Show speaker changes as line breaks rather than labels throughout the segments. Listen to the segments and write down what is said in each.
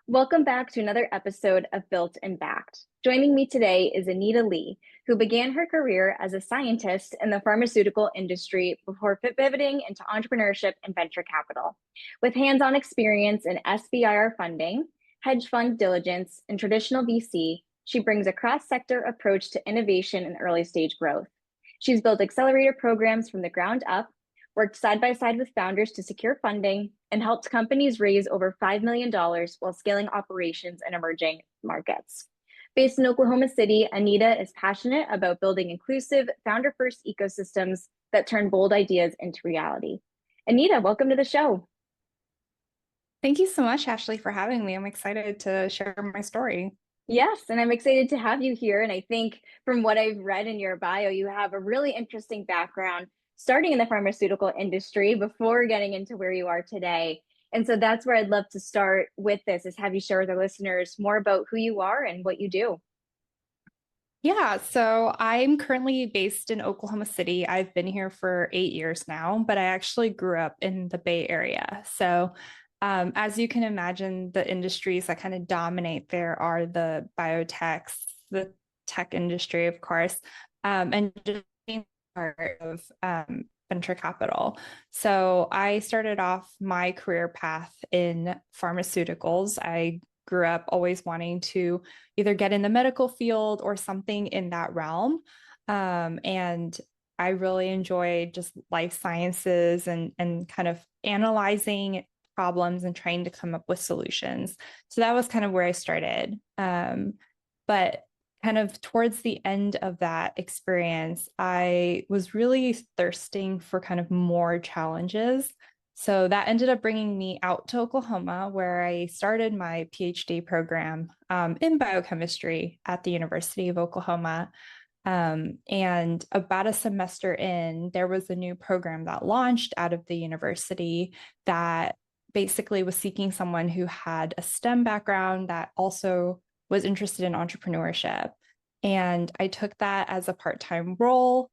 Welcome back to another episode of Built and Backed. Joining me today is Anita Ly, who began her career as a scientist in the pharmaceutical industry before pivoting into entrepreneurship and venture capital. With hands-on experience in SBIR funding, hedge fund diligence, and traditional VC, she brings a cross-sector approach to innovation and early-stage growth. She's built accelerator programs from the ground up, worked side by side with founders to secure funding, and helped companies raise over $5 million while scaling operations in emerging markets. Based in Oklahoma City, Anita is passionate about building inclusive, founder first ecosystems that turn bold ideas into reality. Anita, welcome to the show.
Thank you so much, Ashley, for having me. I'm excited to share my story.
Yes, and I'm excited to have you here. And I think from what I've read in your bio, you have a really interesting background starting in the pharmaceutical industry before getting into where you are today. And so that's where I'd love to start with this is have you share with our listeners more about who you are and what you do.
Yeah, so I'm currently based in Oklahoma City. I've been here for 8 years now, but I actually grew up in the Bay Area. So, as you can imagine, the industries that kind of dominate there are the biotechs, the tech industry, of course, and just being part of venture capital. So I started off my career path in pharmaceuticals. I grew up always wanting to either get in the medical field or something in that realm. And I really enjoy just life sciences and kind of analyzing problems and trying to come up with solutions. So that was kind of where I started. But kind of towards the end of that experience, I was really thirsting for kind of more challenges. So that ended up bringing me out to Oklahoma, where I started my PhD program in biochemistry at the University of Oklahoma. And about a semester in, there was a new program that launched out of the university that basically was seeking someone who had a STEM background that also was interested in entrepreneurship. And I took that as a part-time role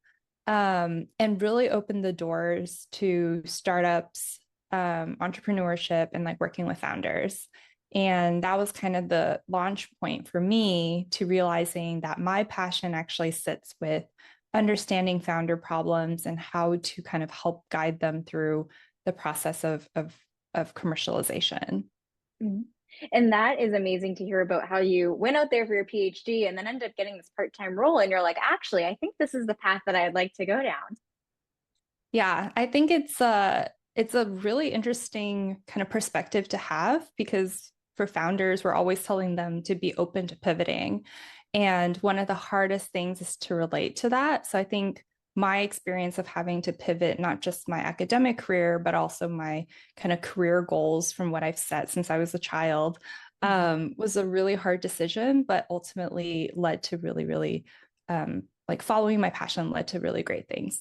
and really opened the doors to startups, entrepreneurship, and like working with founders. And that was kind of the launch point for me to realizing that my passion actually sits with understanding founder problems and how to kind of help guide them through the process of commercialization.
Mhm. And that is amazing to hear about how you went out there for your PhD and then ended up getting this part-time role. And you're like, actually, I think this is the path that I'd like to go down.
Yeah, I think it's a really interesting kind of perspective to have because for founders, we're always telling them to be open to pivoting. And one of the hardest things is to relate to that. So I think my experience of having to pivot, not just my academic career, but also my kind of career goals from what I've set since I was a child, was a really hard decision, but ultimately led to really, really like following my passion led to really great things.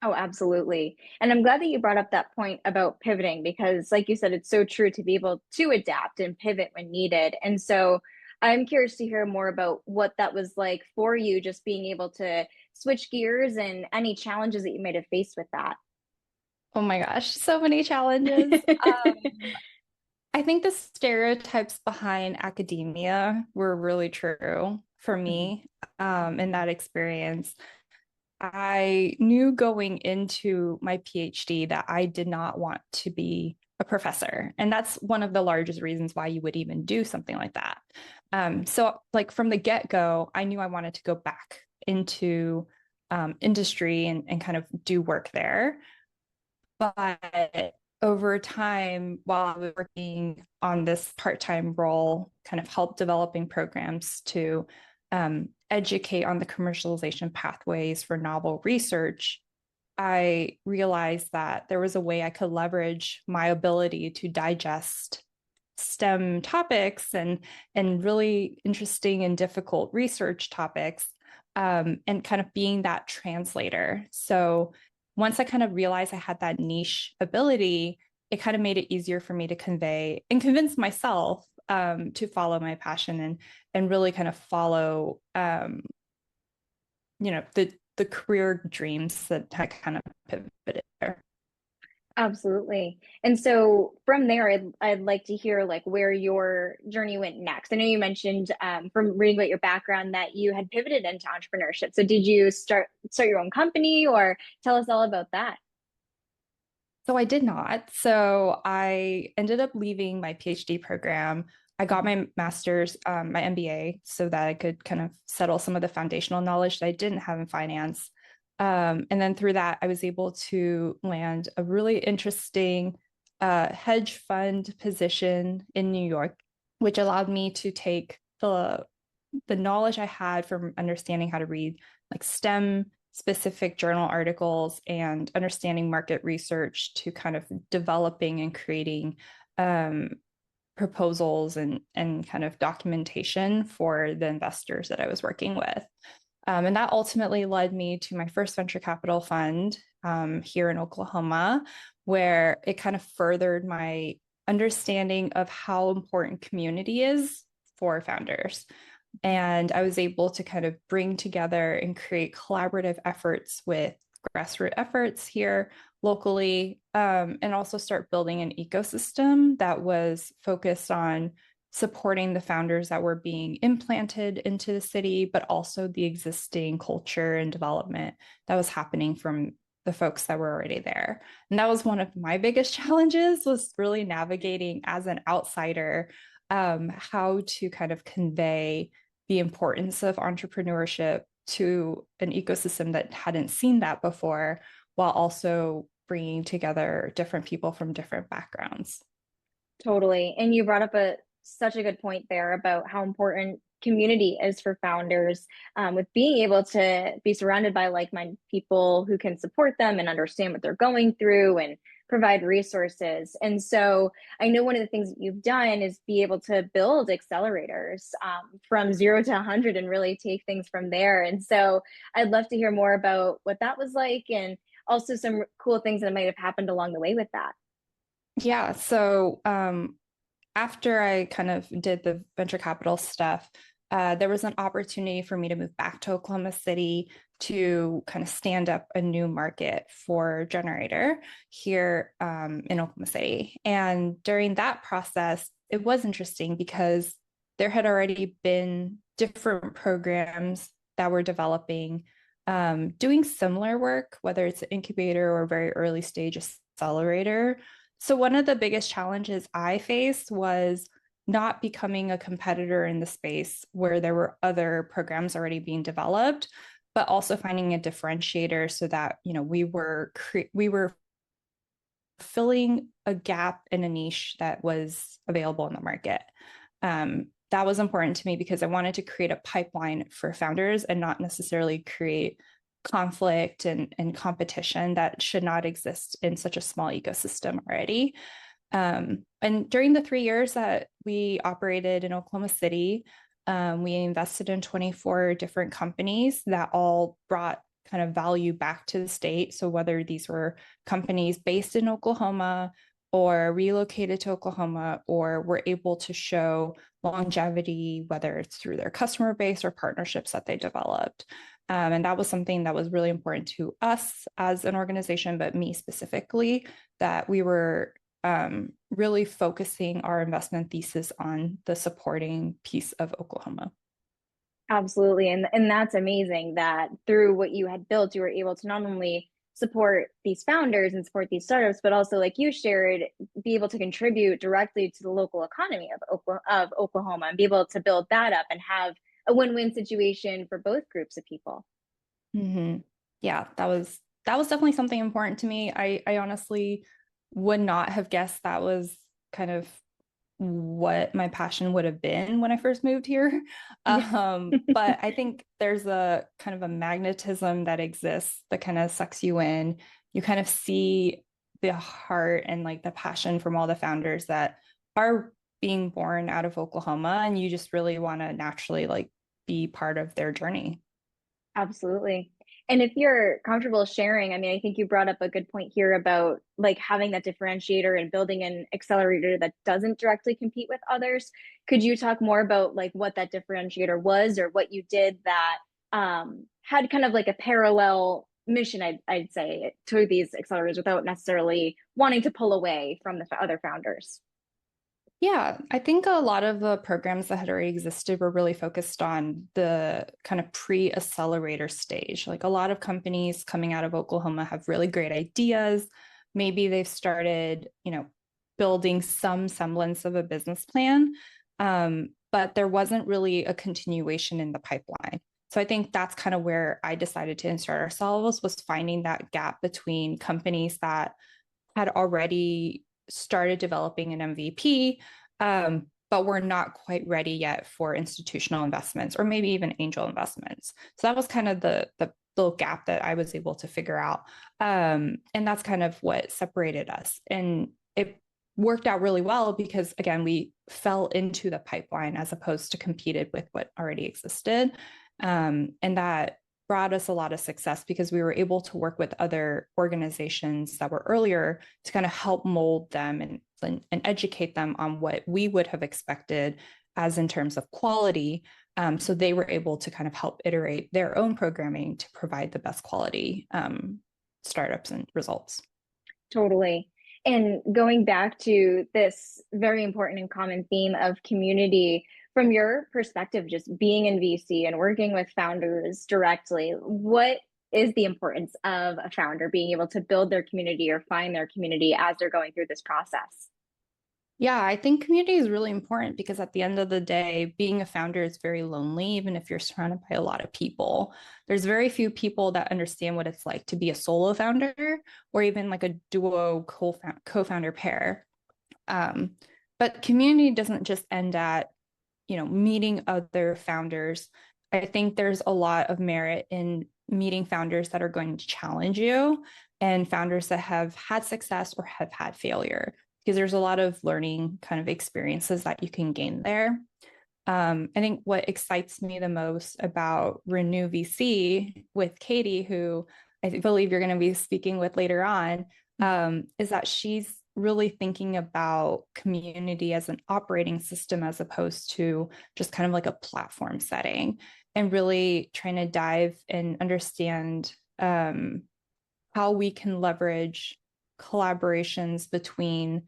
Oh, absolutely. And I'm glad that you brought up that point about pivoting because, like you said, it's so true to be able to adapt and pivot when needed. And so I'm curious to hear more about what that was like for you, just being able to switch gears and any challenges that you might have faced with that.
Oh my gosh, so many challenges. I think the stereotypes behind academia were really true for
Mhm.
me in that experience. I knew going into my PhD that I did not want to be a professor. And that's one of the largest reasons why you would even do something like that. So, like from the get go, I knew I wanted to go back into industry and kind of do work there. But over time, while I was working on this part-time role, kind of help developing programs to educate on the commercialization pathways for novel research, I realized that there was a way I could leverage my ability to digest STEM topics and really interesting and difficult research topics, and kind of being that translator. So once I kind of realized I had that niche ability, it kind of made it easier for me to convey and convince myself to follow my passion and really kind of follow the career dreams that I kind of pivoted there.
Absolutely. And so from there, I'd like to hear like where your journey went next. I know you mentioned from reading about your background that you had pivoted into entrepreneurship. So did you start your own company or tell us all about that?
So I did not. So I ended up leaving my PhD program. I got my master's, my MBA, so that I could kind of settle some of the foundational knowledge that I didn't have in finance. And then through that, I was able to land a really interesting hedge fund position in New York, which allowed me to take the knowledge I had from understanding how to read like STEM specific journal articles and understanding market research to kind of developing and creating um, proposals and kind of documentation for the investors that I was working with. And that ultimately led me to my first venture capital fund here in Oklahoma, where it kind of furthered my understanding of how important community is for founders. And I was able to kind of bring together and create collaborative efforts with grassroots efforts here locally, and also start building an ecosystem that was focused on supporting the founders that were being implanted into the city, but also the existing culture and development that was happening from the folks that were already there. And that was one of my biggest challenges, was really navigating as an outsider how to kind of convey the importance of entrepreneurship to an ecosystem that hadn't seen that before, while also bringing together different people from different backgrounds.
Totally. And you brought up a such a good point there about how important community is for founders, with being able to be surrounded by like-minded people who can support them and understand what they're going through and provide resources. And so I know one of the things that you've done is be able to build accelerators from 0 to 100 and really take things from there. And so I'd love to hear more about what that was like and also some cool things that might have happened along the way with that.
Yeah. So after I kind of did the venture capital stuff, there was an opportunity for me to move back to Oklahoma City to kind of stand up a new market for generator here in Oklahoma City. And during that process, it was interesting because there had already been different programs that were developing, doing similar work, whether it's an incubator or very early stage accelerator. So one of the biggest challenges I faced was not becoming a competitor in the space where there were other programs already being developed, but also finding a differentiator so that, you know, we were filling a gap in a niche that was available in the market. That was important to me because I wanted to create a pipeline for founders and not necessarily create conflict and competition that should not exist in such a small ecosystem already. And during the 3 years that we operated in Oklahoma City, we invested in 24 different companies that all brought kind of value back to the state. So whether these were companies based in Oklahoma or relocated to Oklahoma, or were able to show longevity, whether it's through their customer base or partnerships that they developed. And that was something that was really important to us as an organization, but me specifically, that we were really focusing our investment thesis on the supporting piece of Oklahoma.
Absolutely. And that's amazing that through what you had built, you were able to not only support these founders and support these startups, but also, like you shared, be able to contribute directly to the local economy of Oklahoma and be able to build that up and have a win-win situation for both groups of people.
Mm-hmm. Yeah, that was definitely something important to me. I honestly would not have guessed that was kind of what my passion would have been when I first moved here.
Yeah.
But I think there's a kind of a magnetism that exists that kind of sucks you in. You kind of see the heart and like the passion from all the founders that are being born out of Oklahoma, and you just really want to naturally like be part of their journey.
Absolutely. And if you're comfortable sharing, I mean, I think you brought up a good point here about like having that differentiator and building an accelerator that doesn't directly compete with others. Could you talk more about like what that differentiator was or what you did that had kind of like a parallel mission, I'd say, to these accelerators without necessarily wanting to pull away from the other founders?
Yeah, I think a lot of the programs that had already existed were really focused on the kind of pre-accelerator stage. Like a lot of companies coming out of Oklahoma have really great ideas. Maybe they've started, building some semblance of a business plan, but there wasn't really a continuation in the pipeline. So I think that's kind of where I decided to insert ourselves, was finding that gap between companies that had already started developing an MVP, but we're not quite ready yet for institutional investments or maybe even angel investments. So that was kind of the little gap that I was able to figure out. And that's kind of what separated us. And it worked out really well because, again, we fell into the pipeline as opposed to competed with what already existed. And that brought us a lot of success because we were able to work with other organizations that were earlier to kind of help mold them and educate them on what we would have expected as in terms of quality. So they were able to kind of help iterate their own programming to provide the best quality startups and results.
Totally. And going back to this very important and common theme of community, from your perspective, just being in VC and working with founders directly, what is the importance of a founder being able to build their community or find their community as they're going through this process?
Yeah, I think community is really important because at the end of the day, being a founder is very lonely, even if you're surrounded by a lot of people. There's very few people that understand what it's like to be a solo founder or even like a duo co-founder pair. But community doesn't just end at, meeting other founders. I think there's a lot of merit in meeting founders that are going to challenge you and founders that have had success or have had failure, because there's a lot of learning kind of experiences that you can gain there. I think what excites me the most about Renew VC with Katie, who I believe you're going to be speaking with later on, is that she's really thinking about community as an operating system as opposed to just kind of like a platform setting, and really trying to dive and understand how we can leverage collaborations between,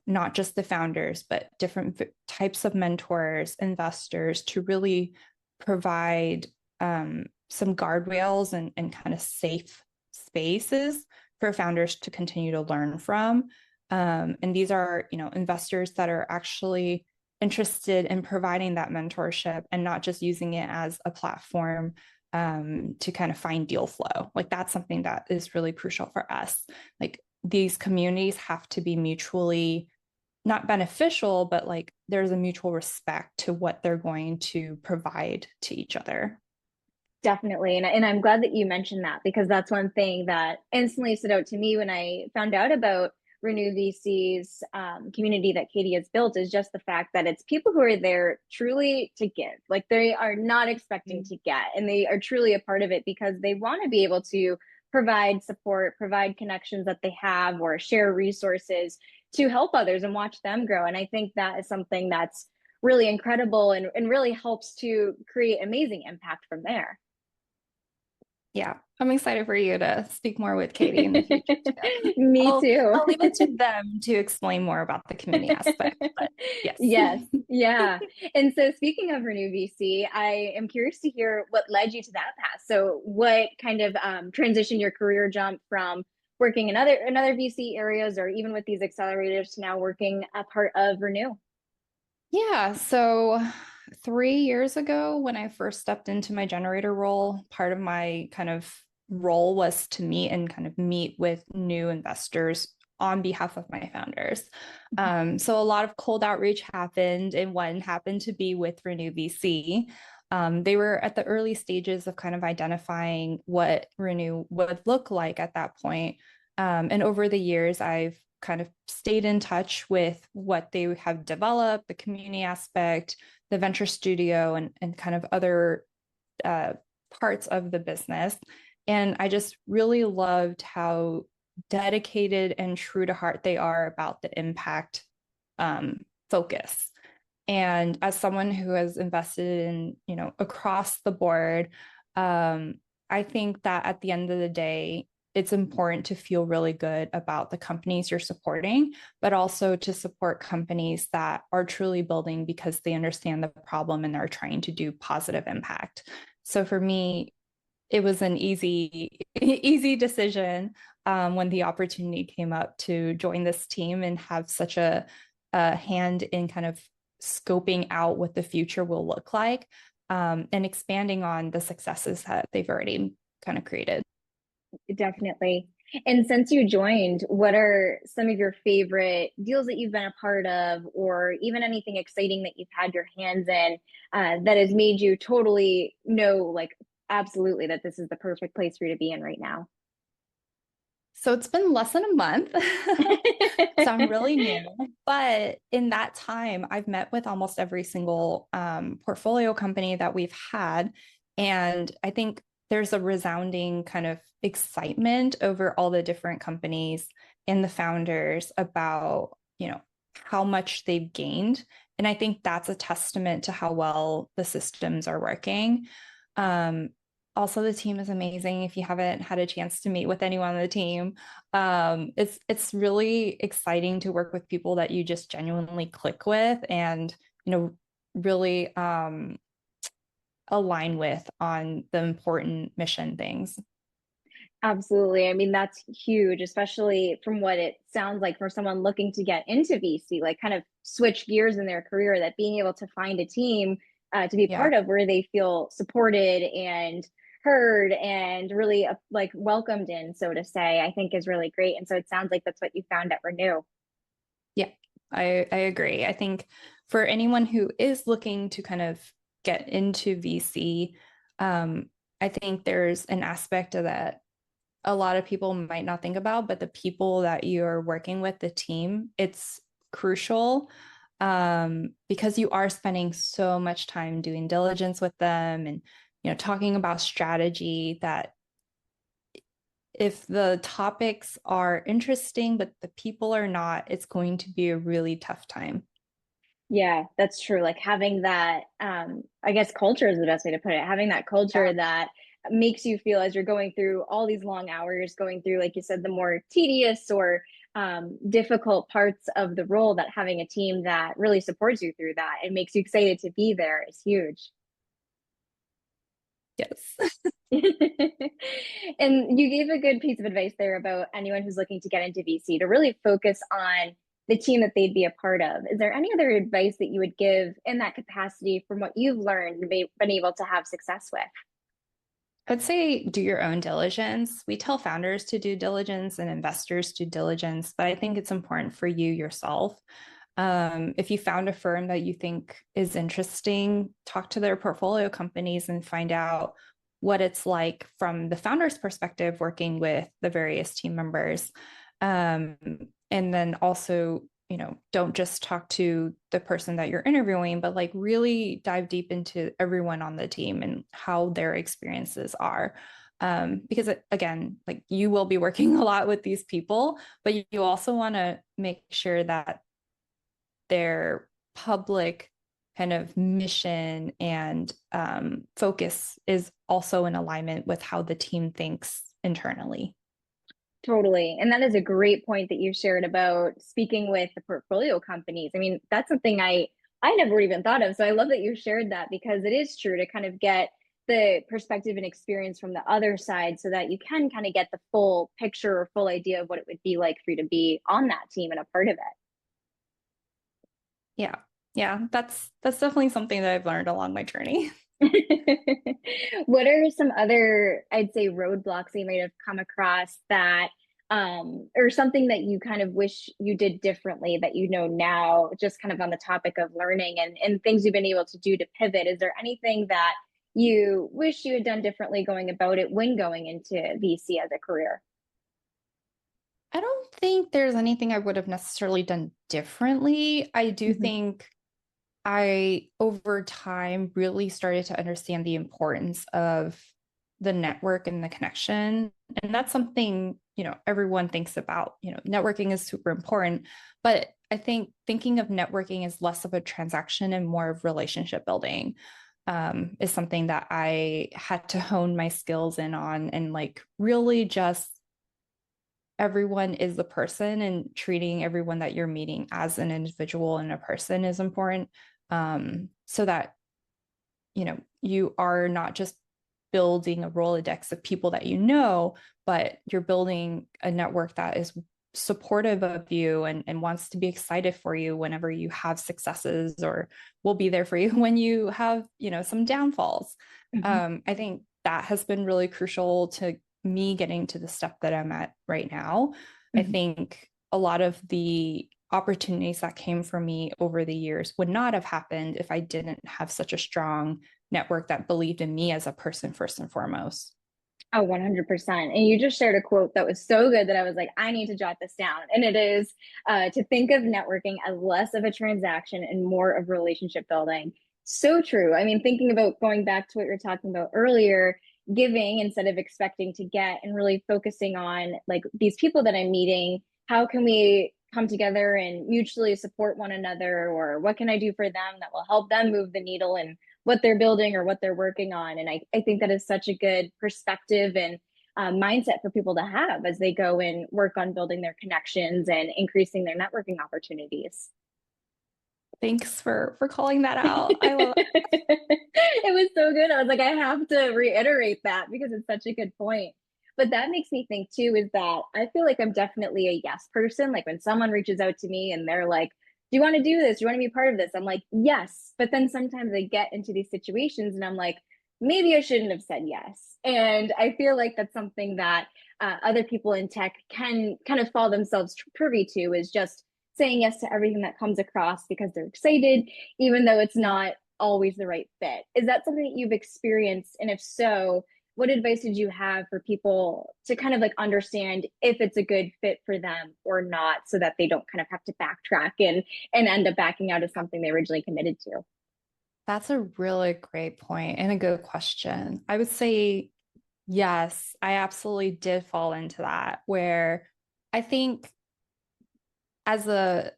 not just the founders, but different types of mentors, investors, to really provide some guardrails and kind of safe spaces for founders to continue to learn from. And these are, investors that are actually interested in providing that mentorship and not just using it as a platform to kind of find deal flow. Like that's something that is really crucial for us. Like these communities have to be mutually not beneficial, but like there's a mutual respect to what they're going to provide to each other.
Definitely. And I'm glad that you mentioned that, because that's one thing that instantly stood out to me when I found out about Renew VC's community that Katie has built, is just the fact that it's people who are there truly to give. Like they are not expecting to get, and they are truly a part of it because they want to be able to provide support, provide connections that they have, or share resources to help others and watch them grow. And I think that is something that's really incredible and really helps to create amazing impact from there.
Yeah, I'm excited for you to speak more with Katie in the future too.
Me
I'll,
too.
I'll leave it to them to explain more about the community aspect, but yes.
Yes. Yeah. And so speaking of Renew VC, I am curious to hear what led you to that path. So what kind of transitioned your career jump from working in other VC areas or even with these accelerators to now working a part of Renew?
Yeah, so 3 years ago, when I first stepped into my generator role, part of my kind of role was to meet with new investors on behalf of my founders. So a lot of cold outreach happened, and one happened to be with Renew VC. They were at the early stages of kind of identifying what Renew would look like at that point. And over the years, I've kind of stayed in touch with what they have developed, the community aspect, the venture studio, and kind of other parts of the business. And I just really loved how dedicated and true to heart they are about the impact focus. And as someone who has invested in, across the board, I I think that at the end of the day, it's important to feel really good about the companies you're supporting, but also to support companies that are truly building because they understand the problem and are trying to do positive impact. So for me, it was an easy decision when the opportunity came up to join this team and have such a hand in kind of scoping out what the future will look like, and expanding on the successes that they've already kind of created.
Definitely. And since you joined, what are some of your favorite deals that you've been a part of, or even anything exciting that you've had your hands in that has made you totally know, like, absolutely, that this is the perfect place for you to be in right now?
So it's been less than a month. So I'm really new. But in that time, I've met with almost every single portfolio company that we've had. And I think there's a resounding kind of excitement over all the different companies and the founders about, how much they've gained. And I think that's a testament to how well the systems are working. Um, Also, the team is amazing. If you haven't had a chance to meet with anyone on the team, it's really exciting to work with people that you just genuinely click with and really align with on the important mission things.
Absolutely. I mean, that's huge, especially from what it sounds like for someone looking to get into VC, like kind of switch gears in their career, that being able to find a team to be
Yeah.
part of where they feel supported and heard and really like welcomed in, so to say, I think is really great. And so it sounds like that's what you found at Renew.
Yeah, I agree. I think for anyone who is looking to kind of get into VC, I think there's an aspect of that a lot of people might not think about, but the people that you're working with, the team, it's crucial, because you are spending so much time doing diligence with them and talking about strategy, that if the topics are interesting but the people are not, it's going to be a really tough time.
Yeah, that's true. Like having that, I guess culture is the best way to put it. Having that culture that makes you feel as you're going through all these long hours, going through, like you said, the more tedious or difficult parts of the role, that having a team that really supports you through that and makes you excited to be there is huge.
Yes.
And you gave a good piece of advice there about anyone who's looking to get into VC to really focus on the team that they'd be a part of. Is there any other advice that you would give in that capacity from what you've learned and been able to have success with?
I'd say do your own diligence. We tell founders to do diligence and investors to diligence, but I think it's important for you yourself. If you found a firm that you think is interesting, talk to their portfolio companies and find out what it's like from the founder's perspective, working with the various team members. Um, and then also, don't just talk to the person that you're interviewing, but like really dive deep into everyone on the team and how their experiences are. Because again, like you will be working a lot with these people, but you also want to make sure that their public kind of mission and focus is also in alignment with how the team thinks internally.
Totally. And that is a great point that you shared about speaking with the portfolio companies. I mean, that's something I never even thought of. So I love that you shared that, because it is true to kind of get the perspective and experience from the other side so that you can kind of get the full picture or full idea of what it would be like for you to be on that team and a part of
Yeah. Yeah, that's definitely something that I've learned along my journey.
it. What are some other, I'd say, roadblocks that you might have come across that or something that you kind of wish you did differently that you know now, just kind of on the topic of learning and things you've been able to do to pivot? Is there anything that you wish you had done differently going about it when going into VC as a career?
I don't think there's anything I would have necessarily done differently. I do
Mhm.
think I, over time, really started to understand the importance of the network and the connection. And that's something, everyone thinks about. Networking is super important, but I think thinking of networking as less of a transaction and more of relationship building. is something that I had to hone my skills in on, and like really just everyone is the person, and treating everyone that you're meeting as an individual and a person is important. So that, you are not just building a Rolodex of people that you know, but you're building a network that is supportive of you and wants to be excited for you whenever you have successes, or will be there for you when you have, some downfalls.
Mhm.
I think that has been really crucial to me getting to the step that I'm at right now. I
Mhm.
think a lot of the opportunities that came for me over the years would not have happened if I didn't have such a strong network that believed in me as a person first and foremost.
Oh, 100%. And you just shared a quote that was so good that I was like, I need to jot this down. And it is to think of networking as less of a transaction and more of relationship building. So true. I mean, thinking about going back to what you were talking about earlier, giving instead of expecting to get, and really focusing on like these people that I'm meeting, how can we come together and mutually support one another? Or what can I do for them that will help them move the needle and what they're building or what they're working on. And I think that is such a good perspective and mindset for people to have as they go and work on building their connections and increasing their networking opportunities.
Thanks for calling that out. I love it.
It was so good. I was like, I have to reiterate that because it's such a good point. But that makes me think too is that I feel like I'm definitely a yes person. Like when someone reaches out to me and they're like, do you want to do this? Do you want to be part of this? I'm like, yes. But then sometimes I get into these situations and I'm like, maybe I shouldn't have said yes. And I feel like that's something that other people in tech can kind of fall themselves privy to, is just saying yes to everything that comes across because they're excited, even though it's
Yeah.
not always the right fit. Is that something that you've experienced? And if so, what advice did you have for people to kind of like understand if it's a good fit for them or not, so that they don't kind of have to backtrack and end up backing out of something they originally committed to?
That's a really great point and a good question. I would say yes, I absolutely did fall into that, where I think as a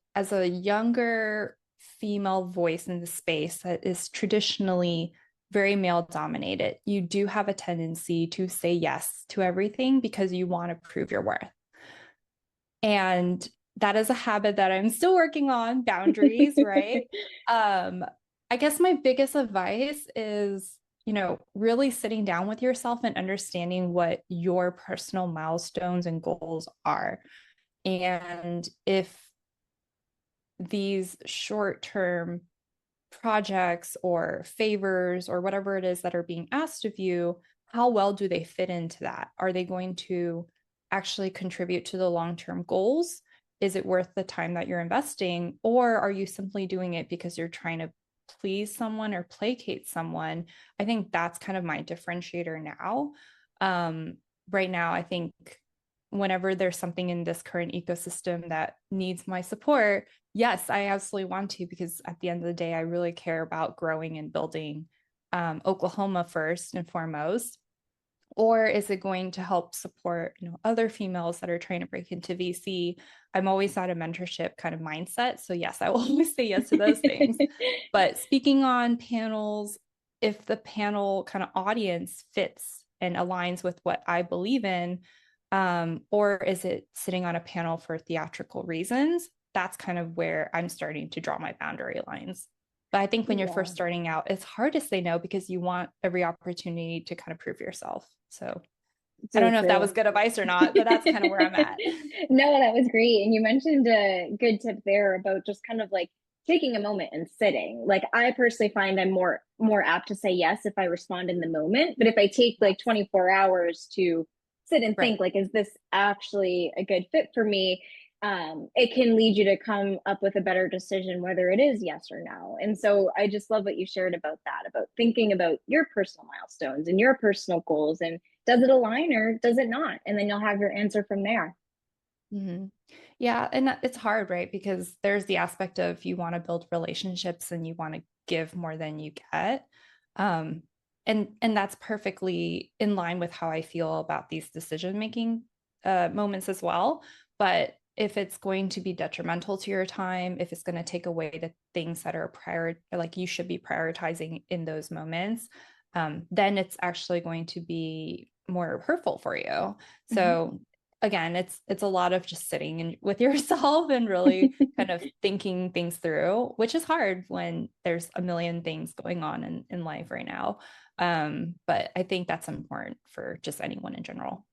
younger female voice in the space that is traditionally very male dominated, you do have a tendency to say yes to everything because you want to prove your worth. And that is a habit that I'm still working on, boundaries, right? Um, I guess my biggest advice is, really sitting down with yourself and understanding what your personal milestones and goals are. And if these short-term projects or favors or whatever it is that are being asked of you, how well do they fit into that? Are they going to actually contribute to the long-term goals? Is it worth the time that you're investing? Or are you simply doing it because you're trying to please someone or placate someone? I think that's kind of my differentiator now. Um, right now, I think whenever there's something in this current ecosystem that needs my support, yes, I absolutely want to, because at the end of the day, I really care about growing and building Oklahoma first and foremost. Or is it going to help support, other females that are trying to break into VC? I'm always at a mentorship kind of mindset. So yes, I will always say yes to those things. But speaking on panels, if the panel kind of audience fits and aligns with what I believe in, or is it sitting on a panel for theatrical reasons? That's kind of where I'm starting to draw my boundary lines. But I think when you're
Yeah.
first starting out, it's hard to say no because you want every opportunity to kind of prove yourself. So I
So
don't know if that
true.
was good advice or not, but that's kind of where I'm at.
No, that was great. And you mentioned a good tip there about just kind of like taking a moment and sitting. Like I personally find I'm more apt to say yes if I respond in the moment. But if I take like
Yes.
24 hours to sit and
Right.
think like, is this actually a good fit for me? It can lead you to come up with a better decision whether it is yes or no. And so I just love what you shared about that, about thinking about your personal milestones and your personal goals, and does it align or does it not? And then you'll have your answer from there.
Mm-hmm. Yeah, and it's hard, right? Because there's the aspect of you want to build relationships and you want to give more than you get. Um, and that's perfectly in line with how I feel about these decision making moments as well. But if it's going to be detrimental to your time, if it's going to take away the things that are like you should be prioritizing in those moments, then it's actually going to be more hurtful for you.
Mhm.
So again, it's a lot of just sitting with yourself and really kind of thinking things through, which is hard when there's a million things going on in life right now. But I think that's important for just anyone in general.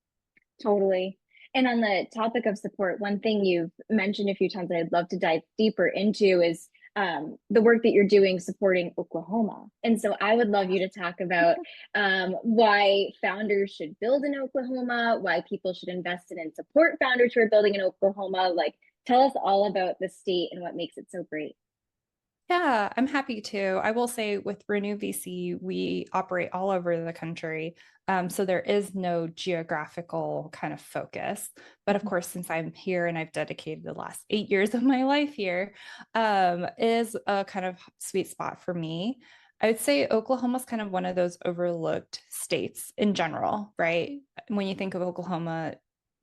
Totally. And on the topic of support, one thing you've mentioned a few times that I'd love to dive deeper into is the work that you're doing supporting Oklahoma. And so I would love you to talk about why founders should build in Oklahoma, why people should invest in and support founders who are building in Oklahoma. Like, tell us all about the state and what makes it so great.
Yeah, I'm happy to. I will say with Renew VC, we operate all over the country. So there is no geographical kind of focus. But of course, since I'm here and I've dedicated the last 8 years of my life here, is a kind of sweet spot for me. I would say Oklahoma is kind of one of those overlooked states in general, right? When you think of Oklahoma,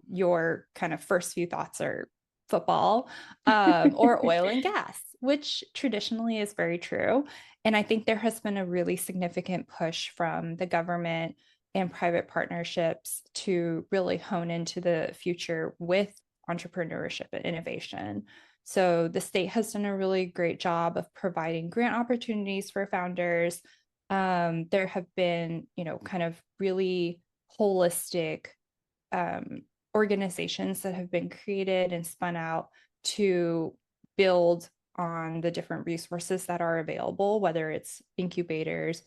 your kind of first few thoughts are football, or oil and gas, which traditionally is very true. And I think there has been a really significant push from the government and private partnerships to really hone into the future with entrepreneurship and innovation. So the state has done a really great job of providing grant opportunities for founders. There have been, kind of really holistic um, organizations that have been created and spun out to build on the different resources that are available, whether it's incubators,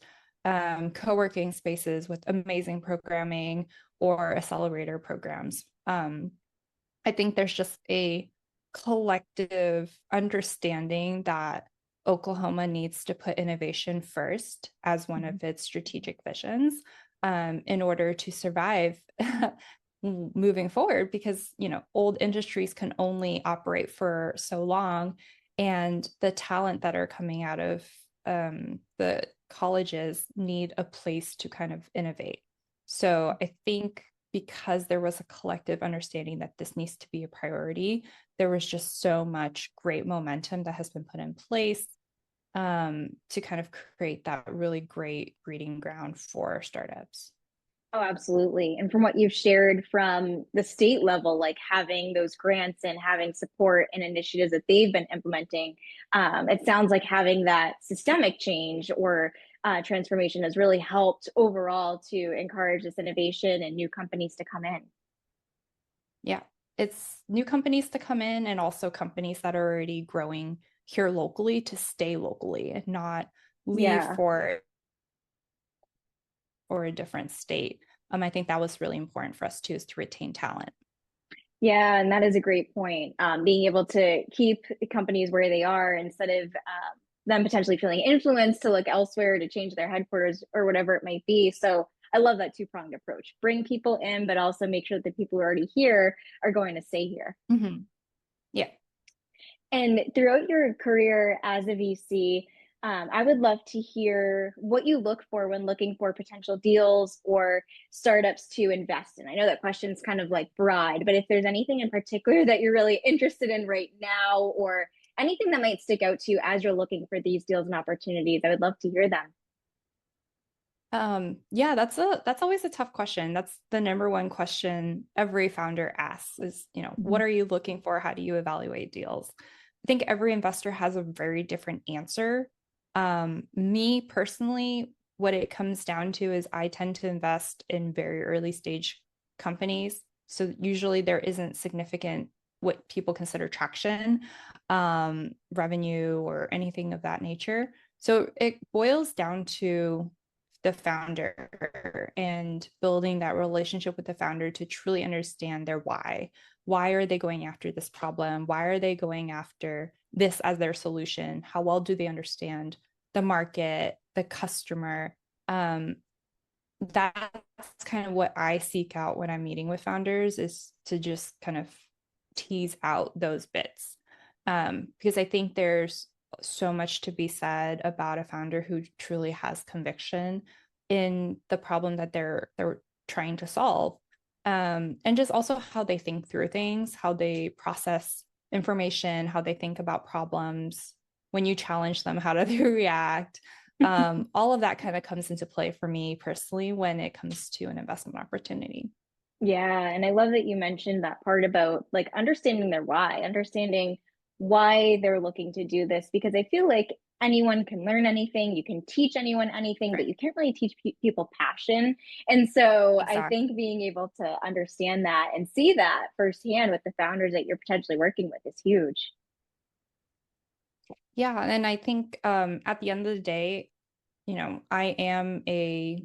co-working spaces with amazing programming, or accelerator programs. I think there's just a collective understanding that Oklahoma needs to put innovation first as one of its strategic visions, in order to survive moving forward, because old industries can only operate for so long, and the talent that are coming out of the colleges need a place to kind of innovate. So I think because there was a collective understanding that this needs to be a priority, there was just so much great momentum that has been put in place, to kind of create that really great breeding ground for startups.
Oh, absolutely. And from what you've shared from the state level, like having those grants and having support and initiatives that they've been implementing, it sounds like having that systemic change or transformation has really helped overall to encourage this innovation and new companies to come in.
Yeah, it's new companies to come in and also companies that are already growing here locally to stay locally and not leave
Yeah.
for or a different state. I think that was really important for us too, is to retain talent.
Yeah, and that is a great point. Being able to keep companies where they are instead of them potentially feeling influenced to look elsewhere to change their headquarters or whatever it might be. So I love that two-pronged approach. Bring people in, but also make sure that the people who are already here are going to stay here.
Mm-hmm. Yeah.
And throughout your career as a VC, I would love to hear what you look for when looking for potential deals or startups to invest in. I know that question's kind of like broad, but if there's anything in particular that you're really interested in right now, or anything that might stick out to you as you're looking for these deals and opportunities, I would love to hear them.
Yeah, that's always a tough question. That's the number one question every founder asks is, what
Mhm.
are you looking for? How do you evaluate deals? I think every investor has a very different answer. Me personally, what it comes down to is I tend to invest in very early stage companies. So usually there isn't significant what people consider traction, revenue, or anything of that nature. So it boils down to the founder and building that relationship with the founder to truly understand their why. Why are they going after this problem? Why are they going after this as their solution? How well do they understand the market, the customer? That's kind of what I seek out when I'm meeting with founders, is to just kind of tease out those bits. Because I think there's so much to be said about a founder who truly has conviction in the problem that they're trying to solve. and just also how they think through things, how they process information, how they think about problems. When you challenge them, how do they react? All of that kind of comes into play for me personally when it comes to an investment opportunity.
Yeah, and I love that you mentioned that part about like understanding their why, understanding why they're looking to do this, because I feel like anyone can learn anything, you can teach anyone anything, but
Right.
you can't really teach people passion. And so I
Exactly.
think being able to understand that and see that firsthand with the founders that you're potentially working with is huge.
Yeah, and I think at the end of the day, I am a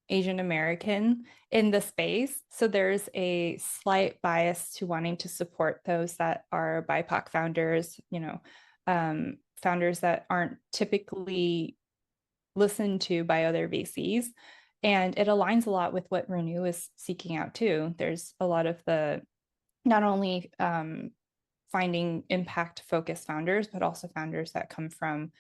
Asian American in the space. So there's a slight bias to wanting to support those that are BIPOC founders, founders that aren't typically listened to by other VCs. And it aligns a lot with what Renew is seeking out too. There's a lot of the not only finding impact focused founders, but also founders that come from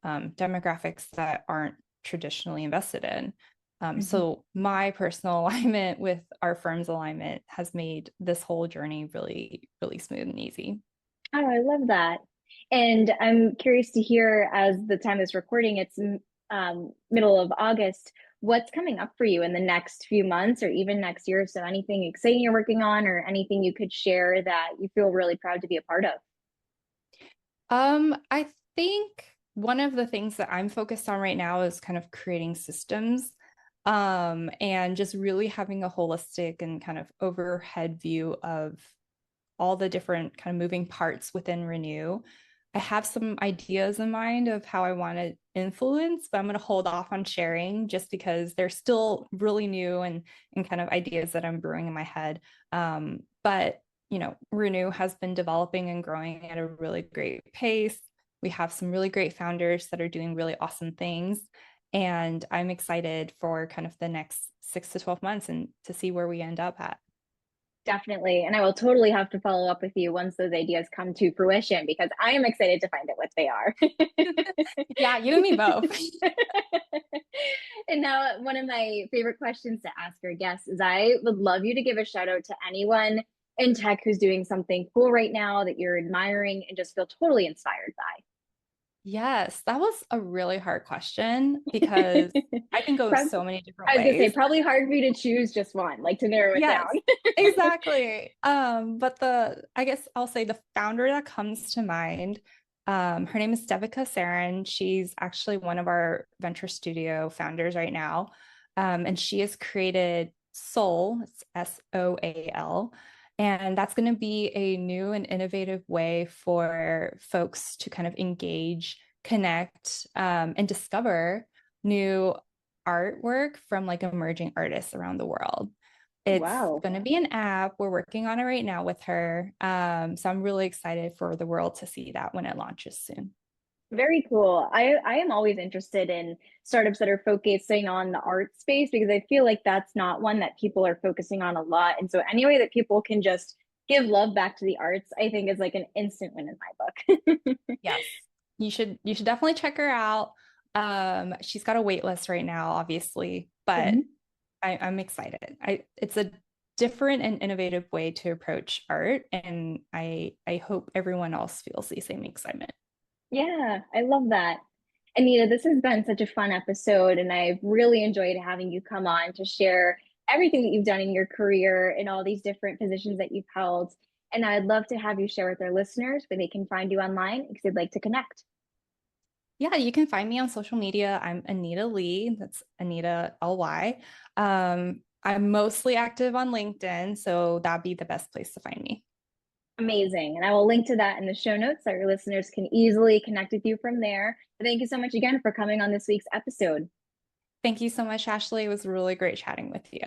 demographics that aren't traditionally invested in.
Mhm.
So my personal alignment with our firm's alignment has made this whole journey really, really smooth and easy.
Oh, I love that. And I'm curious to hear, as the time is recording, it's middle of August. What's coming up for you in the next few months or even next year? So, anything exciting you're working on or anything you could share that you feel really proud to be a part of?
I think one of the things that I'm focused on right now is kind of creating systems, and just really having a holistic and kind of overhead view of all the different kind of moving parts within Renew. I have some ideas in mind of how I want to influence, but I'm going to hold off on sharing just because they're still really new and kind of ideas that I'm brewing in my head. But Renew has been developing and growing at a really great pace. We have some really great founders that are doing really awesome things. And I'm excited for kind of the next 6 to 12 months and to see where we end up at.
Definitely. And I will totally have to follow up with you once those ideas come to fruition because I am excited to find out what they are.
Yeah, you and me both.
And now, one of my favorite questions to ask our guests is I would love you to give a shout out to anyone in tech who's doing something cool right now that you're admiring and just feel totally inspired
Yes, that was a really hard question because
by.
I can go
Prob-
so many different
I was gonna say,
ways.
probably hard for you to choose just one, like to narrow it down.
Yes, exactly. But I guess I'll say the founder that comes to mind, her name is Devika Saran. She's actually one of our venture studio founders right now. And she has created Soul, it's SOAL. And that's going to be a new and innovative way for folks to kind of engage, connect, and discover new artwork from like emerging artists around the world. It's
Wow.
going to be an app. We're working on it right now with her. So I'm really excited for the world to see that when it launches soon.
Very cool. I am always interested in startups that are focusing on the art space because I feel like that's not one that people are focusing on a lot. And so any way that people can just give love back to the arts, I think is like an instant win in my book.
Yes. You should definitely check her out. She's got a wait list right now, obviously, but
Mhm.
I'm excited. It's a different and innovative way to approach art, and I hope everyone else feels the same excitement.
Yeah, I love that. Anita, this has been such a fun episode, and I've really enjoyed having you come on to share everything that you've done in your career and all these different positions that you've held. And I'd love to have you share with our listeners where they can find you online if they'd like to connect.
Yeah, you can find me on social media. I'm Anita Ly. That's Anita Ly. I'm mostly active on LinkedIn, so that'd be the best place to find me.
Amazing. And I will link to that in the show notes so your listeners can easily connect with you from there. But thank you so much again for coming on this week's episode.
Thank you so much, Ashley. It was really great chatting with you.